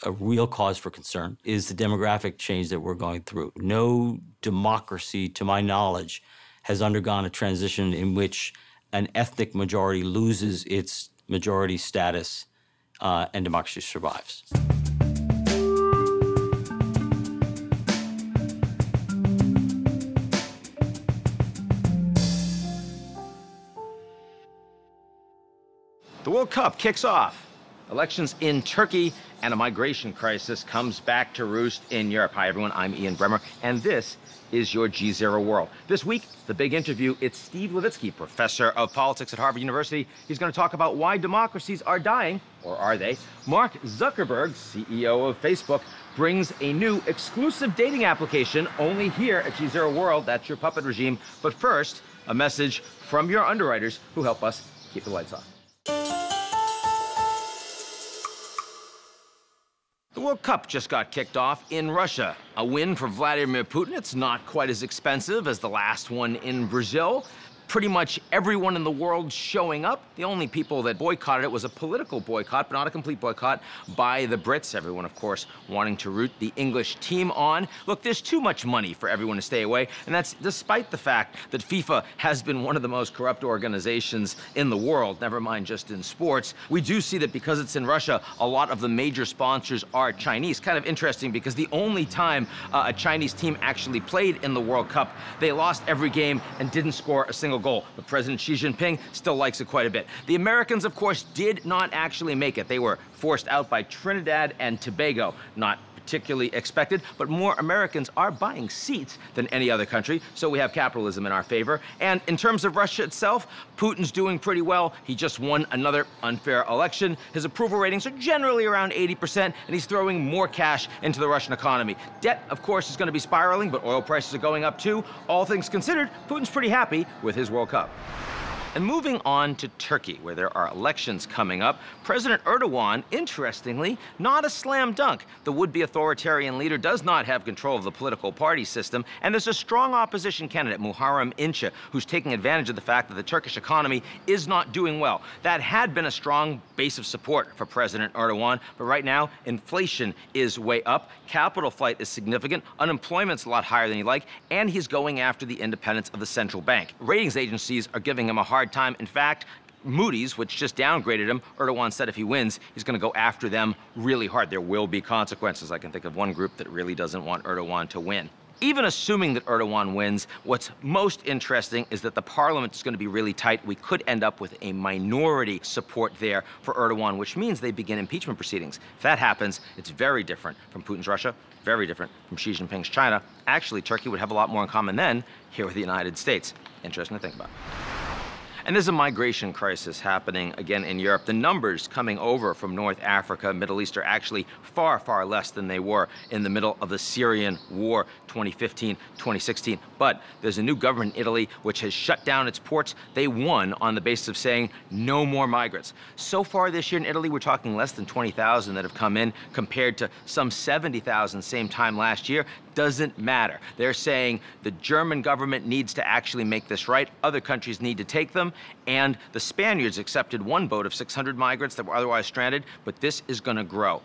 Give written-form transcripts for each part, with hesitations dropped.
a real cause for concern is the demographic change that we're going through. No democracy, to my knowledge, has undergone a transition in which an ethnic majority loses its majority status and democracy survives. The World Cup kicks off. Elections in Turkey and a migration crisis comes back to roost in Europe. Hi, everyone. I'm Ian Bremmer, and this is your GZERO World. This week, the big interview, it's Steve Levitsky, professor of politics at Harvard University. He's going to talk about why democracies are dying, or are they? Mark Zuckerberg, CEO of Facebook, brings a new exclusive dating application only here at GZERO World. That's your puppet regime. But first, a message from your underwriters who help us keep the lights on. The World Cup just got kicked off in Russia. A win for Vladimir Putin. It's not quite as expensive as the last one in Brazil. Pretty much everyone in the world showing up. The only people that boycotted it was a political boycott, but not a complete boycott, by the Brits. Everyone, of course, wanting to root the English team on. Look, there's too much money for everyone to stay away, and that's despite the fact that FIFA has been one of the most corrupt organizations in the world, never mind just in sports. We do see that because it's in Russia, a lot of the major sponsors are Chinese. Kind of interesting because the only time a Chinese team actually played in the World Cup, they lost every game and didn't score a single goal. But President Xi Jinping still likes it quite a bit. The Americans, of course, did not actually make it. They were forced out by Trinidad and Tobago. Not particularly expected, but more Americans are buying seats than any other country, so we have capitalism in our favor. And in terms of Russia itself, Putin's doing pretty well. He just won another unfair election. His approval ratings are generally around 80%, and he's throwing more cash into the Russian economy. Debt, of course, is going to be spiraling, but oil prices are going up too. All things considered, Putin's pretty happy with his World Cup. And moving on to Turkey, where there are elections coming up, President Erdogan, interestingly, not a slam dunk. The would-be authoritarian leader does not have control of the political party system, and there's a strong opposition candidate, Muharrem İnce, who's taking advantage of the fact that the Turkish economy is not doing well. That had been a strong base of support for President Erdogan, but right now, inflation is way up, capital flight is significant, unemployment's a lot higher than he'd like, and he's going after the independence of the central bank. Ratings agencies are giving him a hard time. In fact, Moody's, which just downgraded him, Erdogan said if he wins, he's going to go after them really hard. There will be consequences. I can think of one group that really doesn't want Erdogan to win. Even assuming that Erdogan wins, what's most interesting is that the parliament is going to be really tight. We could end up with a minority support there for Erdogan, which means they begin impeachment proceedings. If that happens, it's very different from Putin's Russia, very different from Xi Jinping's China. Actually, Turkey would have a lot more in common then here with the United States. Interesting to think about. And there's a migration crisis happening again in Europe. The numbers coming over from North Africa, Middle East are actually far, far less than they were in the middle of the Syrian war, 2015, 2016. But there's a new government in Italy which has shut down its ports. They won on the basis of saying no more migrants. So far this year in Italy, we're talking less than 20,000 that have come in compared to some 70,000 same time last year. Doesn't matter. They're saying the German government needs to actually make this right. Other countries need to take them. And the Spaniards accepted one boat of 600 migrants that were otherwise stranded, but this is going to grow.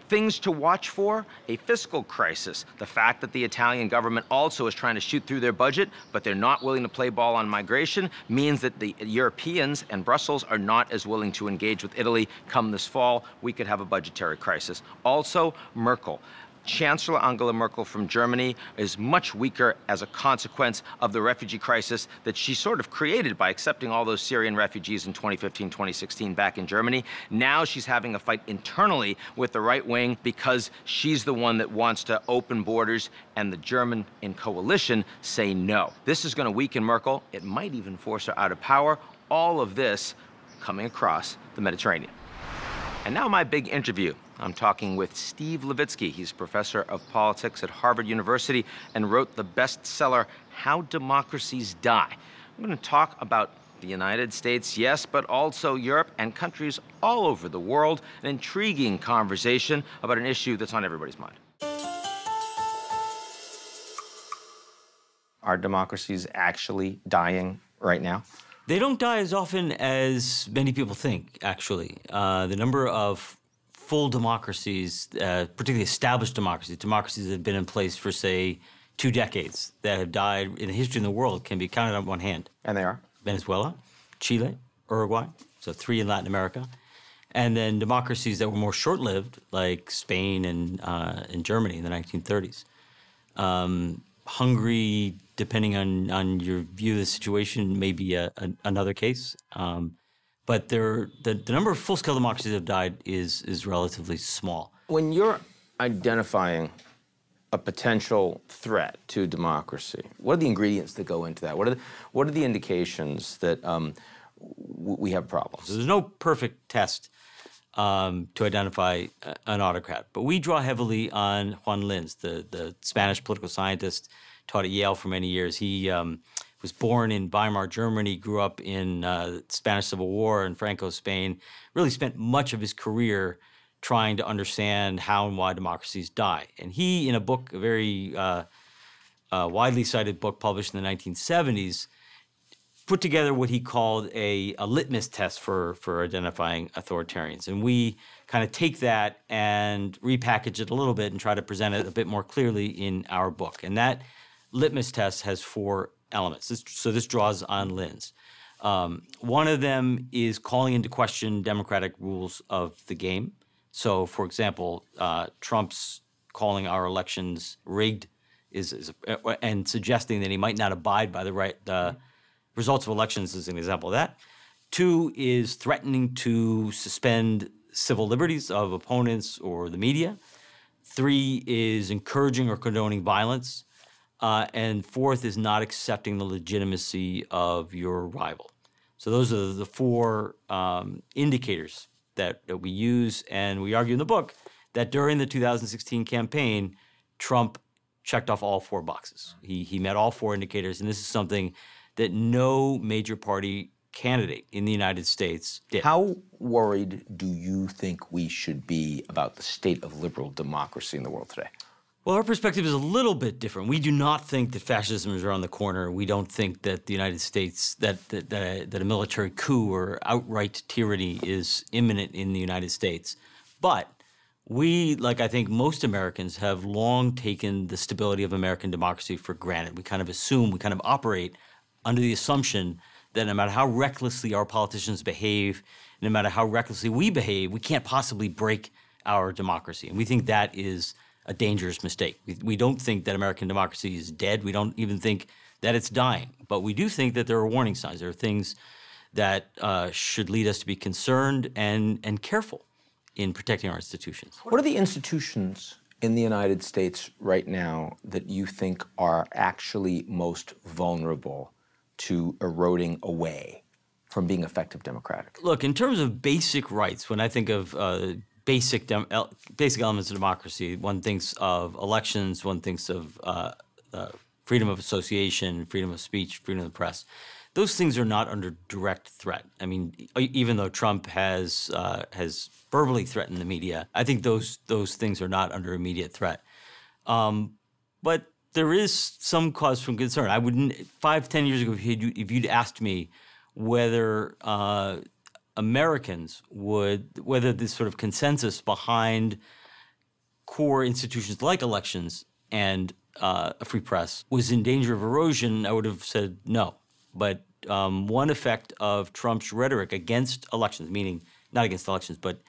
Things to watch for, a fiscal crisis. The fact that the Italian government also is trying to shoot through their budget, but they're not willing to play ball on migration, means that the Europeans and Brussels are not as willing to engage with Italy come this fall. We could have a budgetary crisis. Also, Merkel. Chancellor Angela Merkel from Germany is much weaker as a consequence of the refugee crisis that she sort of created by accepting all those Syrian refugees in 2015, 2016 back in Germany. Now she's having a fight internally with the right wing because she's the one that wants to open borders, and the German in coalition say no. This is going to weaken Merkel. It might even force her out of power. All of this coming across the Mediterranean. And now my big interview. I'm talking with Steve Levitsky. He's professor of politics at Harvard University and wrote the bestseller, How Democracies Die. I'm going to talk about the United States, yes, but also Europe and countries all over the world. An intriguing conversation about an issue that's on everybody's mind. Are democracies actually dying right now? They don't die as often as many people think, actually. The number of full democracies, particularly established democracies that have been in place for, say, 2 decades, that have died in the history of the world, can be counted on one hand. And they are? Venezuela, Chile, Uruguay, so 3 in Latin America. And then democracies that were more short-lived, like Spain and Germany in the 1930s. Hungary, depending on your view of the situation, may be another case. But the number of full-scale democracies that have died is relatively small. When you're identifying a potential threat to democracy, what are the ingredients that go into that? What are the indications that we have problems? So there's no perfect test to identify an autocrat, but we draw heavily on Juan Linz, the Spanish political scientist, taught at Yale for many years. He was born in Weimar, Germany, grew up in the Spanish Civil War in Franco Spain, really spent much of his career trying to understand how and why democracies die. And he, in a book, a very widely cited book published in the 1970s, put together what he called a litmus test for identifying authoritarians. And we kind of take that and repackage it a little bit and try to present it a bit more clearly in our book. And that litmus test has 4 elements. So this draws on Linz. One of them is calling into question democratic rules of the game. So, for example, Trump's calling our elections rigged and suggesting that he might not abide by the results of elections is an example of that. 2 is threatening to suspend civil liberties of opponents or the media. 3 is encouraging or condoning violence. And 4th is not accepting the legitimacy of your rival. So those are the 4 indicators that we use, and we argue in the book that during the 2016 campaign, Trump checked off all 4 boxes. He met all 4 indicators, and this is something that no major party candidate in the United States did. How worried do you think we should be about the state of liberal democracy in the world today? Well, our perspective is a little bit different. We do not think that fascism is around the corner. We don't think that the United States, that a military coup or outright tyranny is imminent in the United States. But we, like I think most Americans, have long taken the stability of American democracy for granted. We kind of assume, we kind of operate under the assumption that no matter how recklessly our politicians behave, no matter how recklessly we behave, we can't possibly break our democracy. And we think that is a dangerous mistake. We don't think that American democracy is dead. We don't even think that it's dying. But we do think that there are warning signs. There are things that should lead us to be concerned and careful in protecting our institutions. What are the institutions in the United States right now that you think are actually most vulnerable to eroding away from being effective democratic? Look, in terms of basic rights, when I think of basic elements of democracy, one thinks of elections, one thinks of freedom of association, freedom of speech, freedom of the press. Those things are not under direct threat. I mean, even though Trump has verbally threatened the media, I think those things are not under immediate threat. But there is some cause for concern. I wouldn't 5-10 years ago, if you'd asked me whether Americans whether this sort of consensus behind core institutions like elections and a free press was in danger of erosion, I would have said no. But one effect of Trump's rhetoric against elections, meaning not against elections, but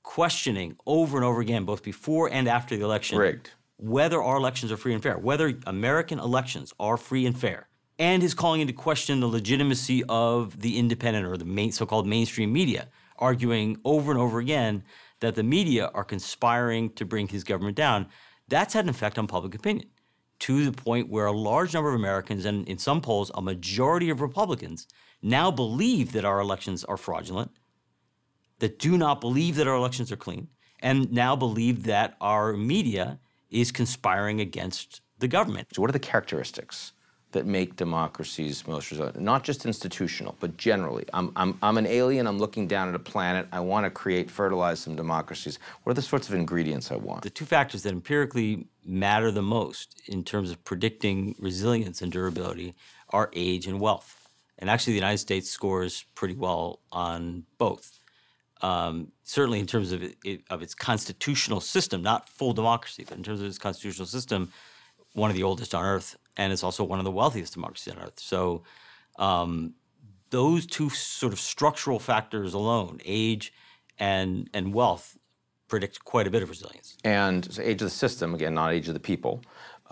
questioning over and over again, both before and after the election, rigged, whether our elections are free and fair, whether American elections are free and fair, and his calling into question the legitimacy of the independent or the so-called mainstream media, arguing over and over again that the media are conspiring to bring his government down, that's had an effect on public opinion, to the point where a large number of Americans, and in some polls, a majority of Republicans, now believe that our elections are fraudulent, that do not believe that our elections are clean, and now believe that our media is conspiring against the government. So what are the characteristics that make democracies most resilient? Not just institutional, but generally. I'm an alien, I'm looking down at a planet, I want to fertilize some democracies. What are the sorts of ingredients I want? The 2 factors that empirically matter the most in terms of predicting resilience and durability are age and wealth. And actually the United States scores pretty well on both. certainly in terms of of its constitutional system, not full democracy, but in terms of its constitutional system, one of the oldest on earth, and it's also one of the wealthiest democracies on earth. So those two sort of structural factors alone, age and wealth, predict quite a bit of resilience. And so age of the system, again, not age of the people.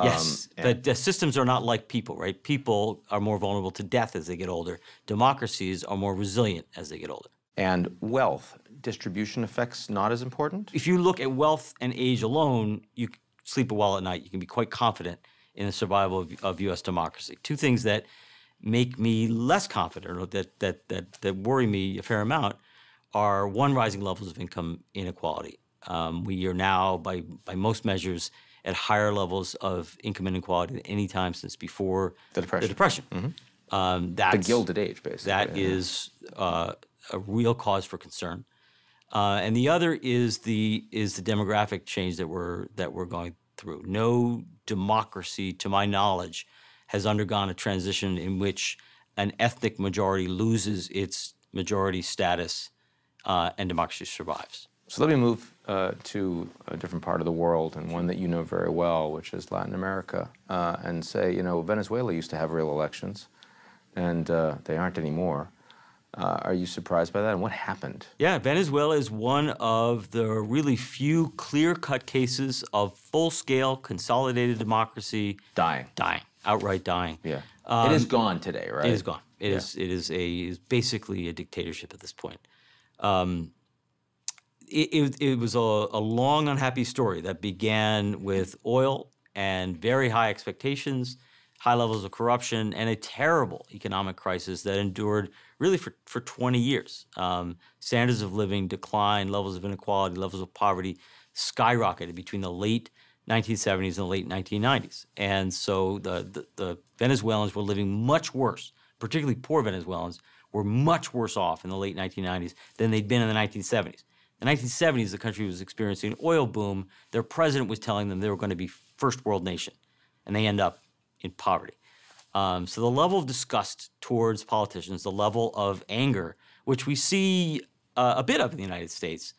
Yes, but the systems are not like people, right? People are more vulnerable to death as they get older. Democracies are more resilient as they get older. And wealth, distribution effects not as important? If you look at wealth and age alone, you sleep well at night. You can be quite confident in the survival of U.S. democracy. Two things that make me less confident, or that worry me a fair amount, are one, rising levels of income inequality. We are now, by most measures, at higher levels of income inequality than any time since before the Depression. Mm-hmm. The Gilded Age, basically. That is a real cause for concern. And the other is the demographic change that we're going through. No democracy, to my knowledge, has undergone a transition in which an ethnic majority loses its majority status and democracy survives. So let me move to a different part of the world, and one that you know very well, which is Latin America, and say, Venezuela used to have real elections, and they aren't anymore. Are you surprised by that, and what happened? Yeah, Venezuela is one of the really few clear-cut cases of full-scale consolidated democracy dying, outright dying. Yeah, it is gone today, right? It is gone. It is basically a dictatorship at this point. It was a long, unhappy story that began with oil and very high expectations, high levels of corruption, and a terrible economic crisis that endured really for 20 years. Standards of living declined, levels of inequality, levels of poverty skyrocketed between the late 1970s and the late 1990s. And so the Venezuelans were living much worse, particularly poor Venezuelans, were much worse off in the late 1990s than they'd been in the 1970s. In the 1970s, the country was experiencing an oil boom. Their president was telling them they were going to be first world nation, and they end up in poverty. So the level of disgust towards politicians, the level of anger, which we see a bit of in the United States,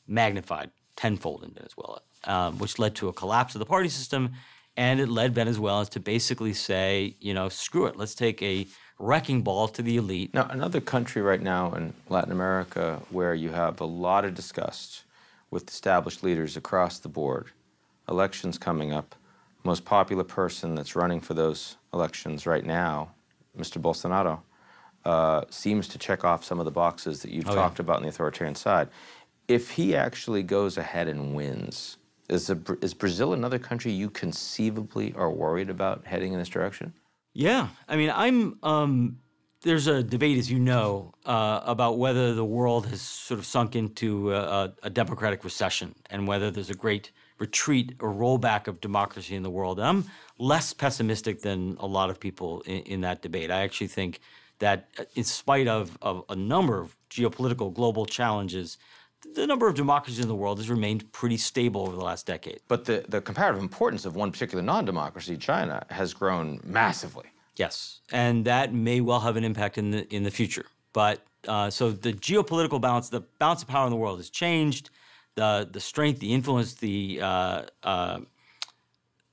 magnified tenfold in Venezuela, which led to a collapse of the party system, and it led Venezuelans to basically say, screw it, let's take a wrecking ball to the elite. Now, another country right now in Latin America where you have a lot of disgust with established leaders across the board, elections coming up, most popular person that's running for those elections right now, Mr. Bolsonaro, seems to check off some of the boxes that you've talked about on the authoritarian side. If he actually goes ahead and wins, is Brazil another country you conceivably are worried about heading in this direction? Yeah, I mean, there's a debate, as you know, about whether the world has sort of sunk into a democratic recession and whether there's a great retreat or rollback of democracy in the world. And I'm less pessimistic than a lot of people in that debate. I actually think that in spite of a number of geopolitical global challenges, the number of democracies in the world has remained pretty stable over the last decade. But the comparative importance of one particular non-democracy, China, has grown massively. Yes, and that may well have an impact in the future. But so the geopolitical balance, the balance of power in the world has changed. The strength, the influence, the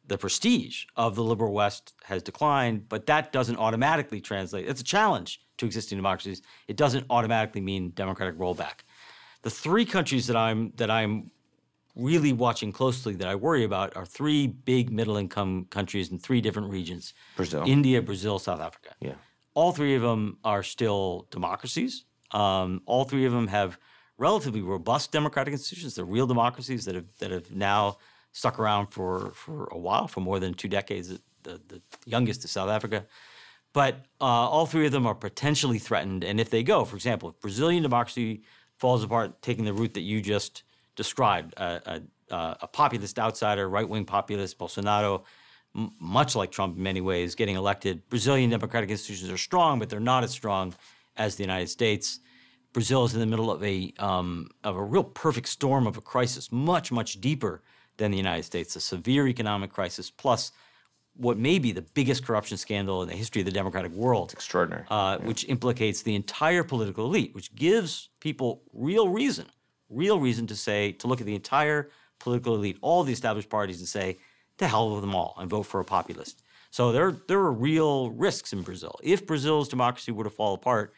prestige of the liberal West has declined. But that doesn't automatically translate. It's a challenge to existing democracies. It doesn't automatically mean democratic rollback. The three countries that I'm really watching closely that I worry about are three big middle-income countries in three different regions. Brazil. India, Brazil, South Africa. Yeah. All three of them are still democracies. All three of them have relatively robust democratic institutions. They're real democracies that have now stuck around for a while, for more than 2 decades. The youngest is South Africa. But all three of them are potentially threatened. And if they go, for example, if Brazilian democracy falls apart, taking the route that you just described, a populist outsider, right-wing populist, Bolsonaro, much like Trump in many ways, getting elected. Brazilian democratic institutions are strong, but they're not as strong as the United States. Brazil is in the middle of a real perfect storm of a crisis, much, much deeper than the United States, a severe economic crisis, plus what may be the biggest corruption scandal in the history of the democratic world. Extraordinary. Which implicates the entire political elite, which gives people real reason to look at the entire political elite, all the established parties, and say, to hell with them all, and vote for a populist. So there are real risks in Brazil. If Brazil's democracy were to fall apart,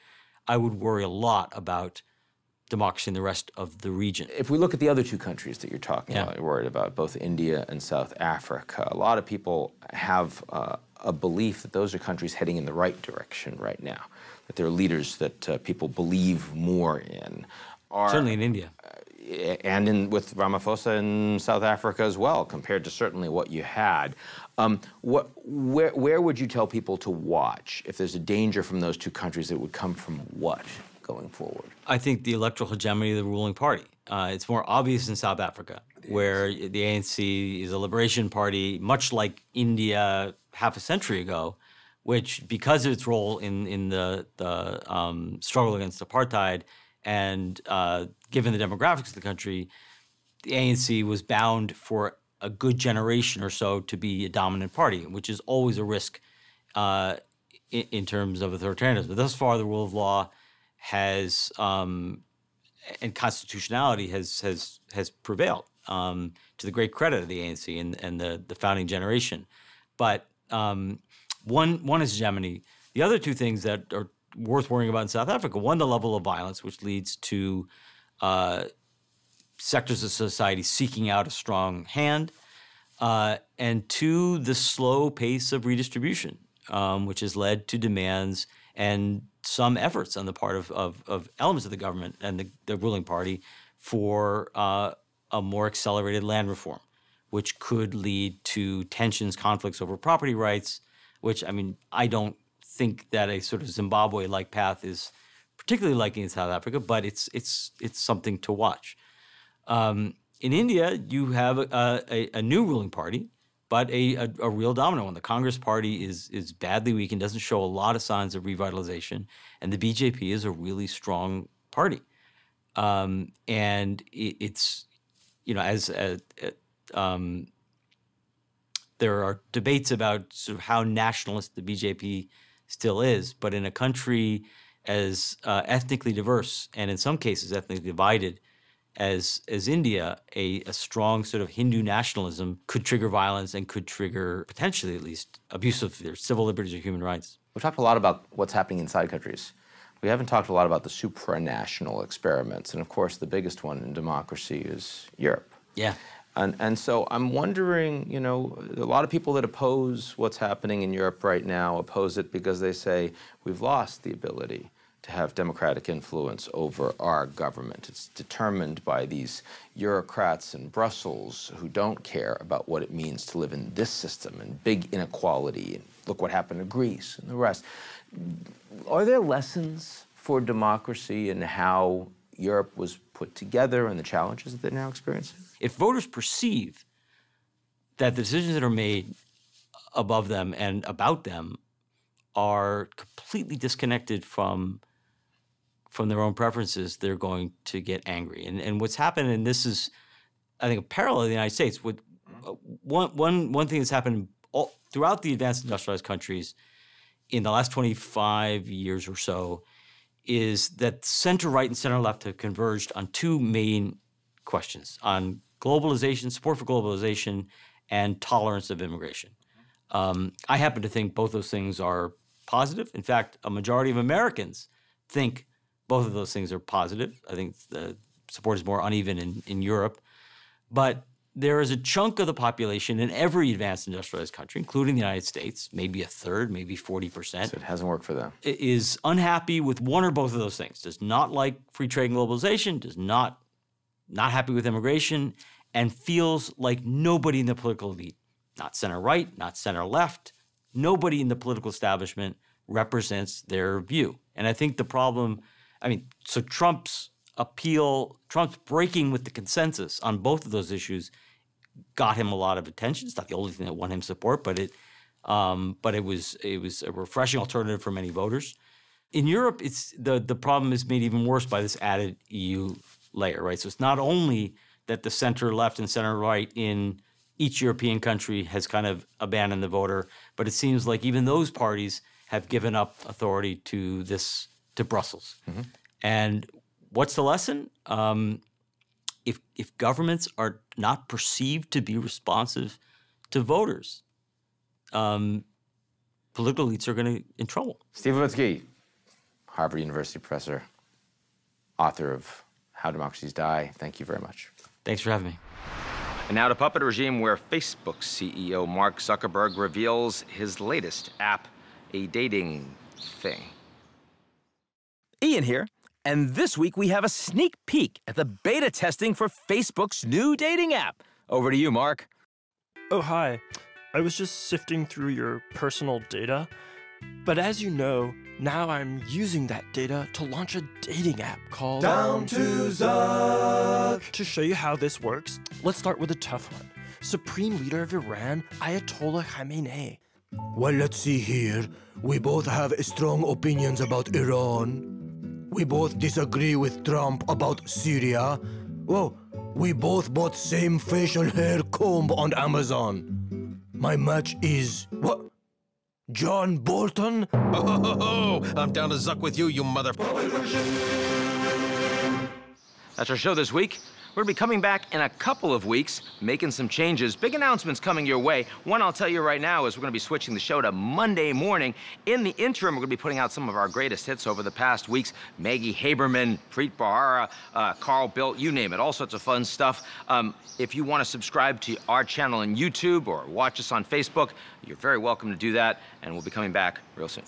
I would worry a lot about democracy in the rest of the region. If we look at the other two countries that you're talking about, you're worried about, both India and South Africa, a lot of people have a belief that those are countries heading in the right direction right now, that they're leaders that people believe more in. Certainly in India. And with Ramaphosa in South Africa as well, compared to certainly what you had. Where would you tell people to watch if there's a danger from those two countries that would come from what going forward? I think the electoral hegemony of the ruling party. It's more obvious in South Africa, where the ANC is a liberation party, much like India half a century ago, which, because of its role in the struggle against apartheid, and given the demographics of the country, the ANC was bound for a good generation or so to be a dominant party, which is always a risk in terms of authoritarianism. But thus far, the rule of law has and constitutionality has prevailed to the great credit of the ANC and the founding generation. But one is hegemony. The other two things that are worth worrying about in South Africa: one, the level of violence, which leads to sectors of society seeking out a strong hand, and two, the slow pace of redistribution, which has led to demands and some efforts on the part of elements of the government and the ruling party for a more accelerated land reform, which could lead to tensions, conflicts over property rights, which, I mean, I don't think that a sort of Zimbabwe-like path is particularly likely in South Africa, but it's something to watch. In India, you have a new ruling party, but a real dominant one. The Congress Party is badly weak and doesn't show a lot of signs of revitalization, and the BJP is a really strong party. And it's, you know, there are debates about sort of how nationalist the BJP still is, but in a country as ethnically diverse and in some cases ethnically divided as India, a strong sort of Hindu nationalism could trigger violence and could trigger, potentially at least, abuse of their civil liberties or human rights. We've talked a lot about what's happening inside countries. We haven't talked a lot about the supranational experiments, and of course the biggest one in democracy is Europe. Yeah. And so I'm wondering, you know, a lot of people that oppose what's happening in Europe right now oppose it because they say we've lost the ability to have democratic influence over our government. It's determined by these bureaucrats in Brussels who don't care about what it means to live in this system and big inequality. And look what happened to Greece and the rest. Are there lessons for democracy in how Europe was put together and the challenges that they're now experiencing? If voters perceive that the decisions that are made above them and about them are completely disconnected from their own preferences, they're going to get angry. And what's happened, and this is, I think, a parallel in the United States, with one thing that's happened throughout the advanced industrialized countries in the last 25 years or so is that center-right and center-left have converged on two main questions: on globalization, support for globalization, and tolerance of immigration. I happen to think both those things are positive. In fact, a majority of Americans think both of those things are positive. I think the support is more uneven in Europe. But there is a chunk of the population in every advanced industrialized country, including the United States, maybe a third, maybe 40%. So it hasn't worked for them. Is unhappy with one or both of those things, does not like free trade and globalization, does not happy with immigration, and feels like nobody in the political elite, not center-right, not center-left, nobody in the political establishment represents their view. And I think the problem, I mean, so Trump's breaking with the consensus on both of those issues got him a lot of attention. It's not the only thing that won him support, but it was a refreshing alternative for many voters. In Europe, the problem is made even worse by this added EU layer, right? So it's not only that the center left and center right in each European country has kind of abandoned the voter, but it seems like even those parties have given up authority to Brussels. And what's the lesson? If governments are not perceived to be responsive to voters, political elites are going to in trouble. Steve Levitsky, Harvard University professor, author of How Democracies Die. Thank you very much. Thanks for having me. And now to Puppet Regime, where Facebook CEO Mark Zuckerberg reveals his latest app, a dating thing. Ian here, and this week we have a sneak peek at the beta testing for Facebook's new dating app. Over to you, Mark. Oh, hi. I was just sifting through your personal data, but as you know, now I'm using that data to launch a dating app called Down to Zuck. To show you how this works, let's start with a tough one. Supreme leader of Iran, Ayatollah Khamenei. Well, let's see here. We both have strong opinions about Iran. We both disagree with Trump about Syria. Whoa, we both bought same facial hair comb on Amazon. My match is, what? John Bolton? Oh, I'm down to Zuck with you, you mother... That's our show this week. We're going to be coming back in a couple of weeks, making some changes. Big announcements coming your way. One I'll tell you right now is we're going to be switching the show to Monday morning. In the interim, we're going to be putting out some of our greatest hits over the past weeks. Maggie Haberman, Preet Bharara, Carl Bildt, you name it, all sorts of fun stuff. If you want to subscribe to our channel on YouTube or watch us on Facebook, you're very welcome to do that, and we'll be coming back real soon.